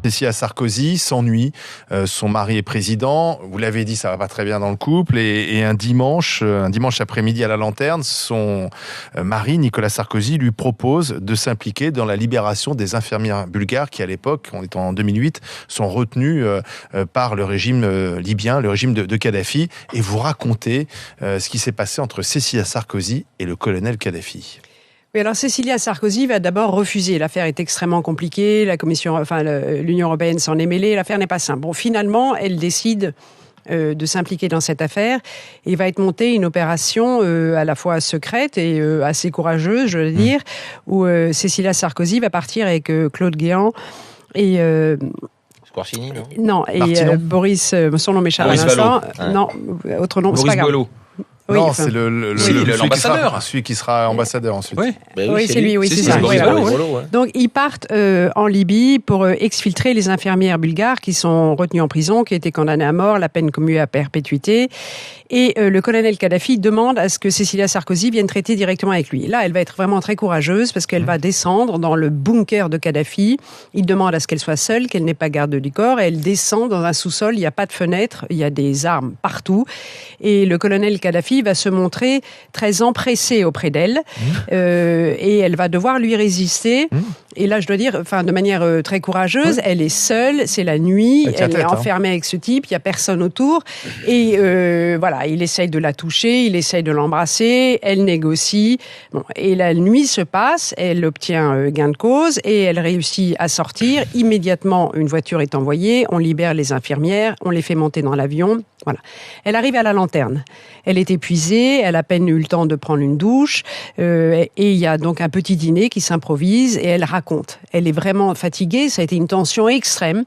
Cécilia Sarkozy s'ennuie, son mari est président, vous l'avez dit, ça va pas très bien dans le couple, et un dimanche après-midi à la Lanterne, son mari, Nicolas Sarkozy, lui propose de s'impliquer dans la libération des infirmières bulgares qui, à l'époque, on est en 2008, sont retenues par le régime libyen, le régime de Kadhafi, et vous racontez ce qui s'est passé entre Cécilia Sarkozy et le colonel Kadhafi. Oui, alors Cécilia Sarkozy va d'abord refuser. L'affaire est extrêmement compliquée. L'Union européenne s'en est mêlée. L'affaire n'est pas simple. Bon, finalement, elle décide de s'impliquer dans cette affaire et va être montée une opération à la fois secrète et assez courageuse, je veux dire, où Cécilia Sarkozy va partir avec Claude Guéant et Squarcini, non ? Non, et Boris, son nom m'échappe à l'instant. Non, autre nom, Boris c'est pas grave. Boileau. Non, enfin, c'est l'ambassadeur. celui qui sera ambassadeur ensuite. Oui, c'est lui, c'est ça. Boris Oui, Boileau, ouais. Donc, ils partent en Libye pour exfiltrer les infirmières bulgares qui sont retenues en prison, qui étaient condamnées à mort, la peine commue à perpétuité. Et le colonel Kadhafi demande à ce que Cécilia Sarkozy vienne traiter directement avec lui. Là, elle va être vraiment très courageuse parce qu'elle va descendre dans le bunker de Kadhafi. Il demande à ce qu'elle soit seule, qu'elle n'ait pas garde du corps. Et elle descend dans un sous-sol, il n'y a pas de fenêtre, il y a des armes partout. Et le colonel Kadhafi va se montrer très empressé auprès d'elle. Et elle va devoir lui résister. Et là, je dois dire, de manière très courageuse, elle est seule, c'est la nuit, elle est enfermée avec ce type, il n'y a personne autour. Et voilà, il essaye de la toucher, il essaye de l'embrasser, elle négocie. Bon, et la nuit se passe, elle obtient gain de cause et elle réussit à sortir. Immédiatement, une voiture est envoyée, on libère les infirmières, on les fait monter dans l'avion. Voilà. Elle arrive à la Lanterne. Elle est épuisée, elle a à peine eu le temps de prendre une douche, et il y a donc un petit dîner qui s'improvise et elle raconte. Elle est vraiment fatiguée, ça a été une tension extrême,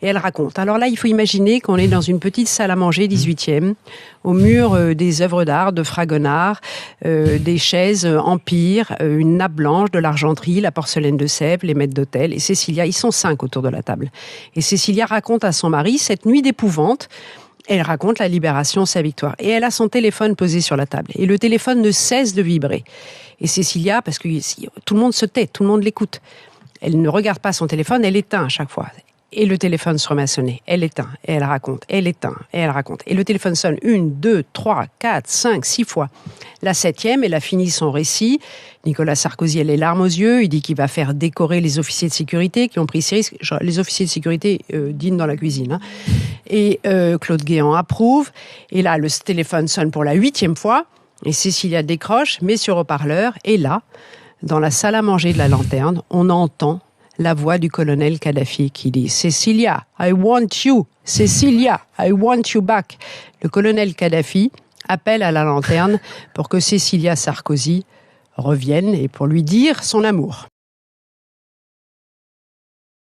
et elle raconte. Alors là, il faut imaginer qu'on est dans une petite salle à manger 18e, au mur des œuvres d'art de Fragonard, des chaises Empire, une nappe blanche, de l'argenterie, la porcelaine de Sèvres, les maîtres d'hôtel, et Cécilia, ils sont 5 autour de la table. Et Cécilia raconte à son mari cette nuit d'épouvante. Elle raconte la libération, sa victoire. Et elle a son téléphone posé sur la table. Et le téléphone ne cesse de vibrer. Et Cécilia, parce que tout le monde se tait, tout le monde l'écoute. Elle ne regarde pas son téléphone, elle éteint à chaque fois. Et le téléphone se remet à sonner. Elle éteint, et elle raconte, elle éteint, et elle raconte. Et le téléphone sonne 1, 2, 3, 4, 5, 6 fois. La 7e, elle a fini son récit. Nicolas Sarkozy a les larmes aux yeux. Il dit qu'il va faire décorer les officiers de sécurité qui ont pris ces risques. Genre, les officiers de sécurité dînent dans la cuisine. Hein. Et Claude Guéant approuve. Et là, le téléphone sonne pour la 8e fois. Et Cécilia décroche, met sur haut-parleur. Et là, dans la salle à manger de la Lanterne, on entend la voix du colonel Kadhafi qui dit « Cécilia, I want you. Cécilia, I want you back. » Le colonel Kadhafi appelle à la Lanterne pour que Cécilia Sarkozy revienne et pour lui dire son amour.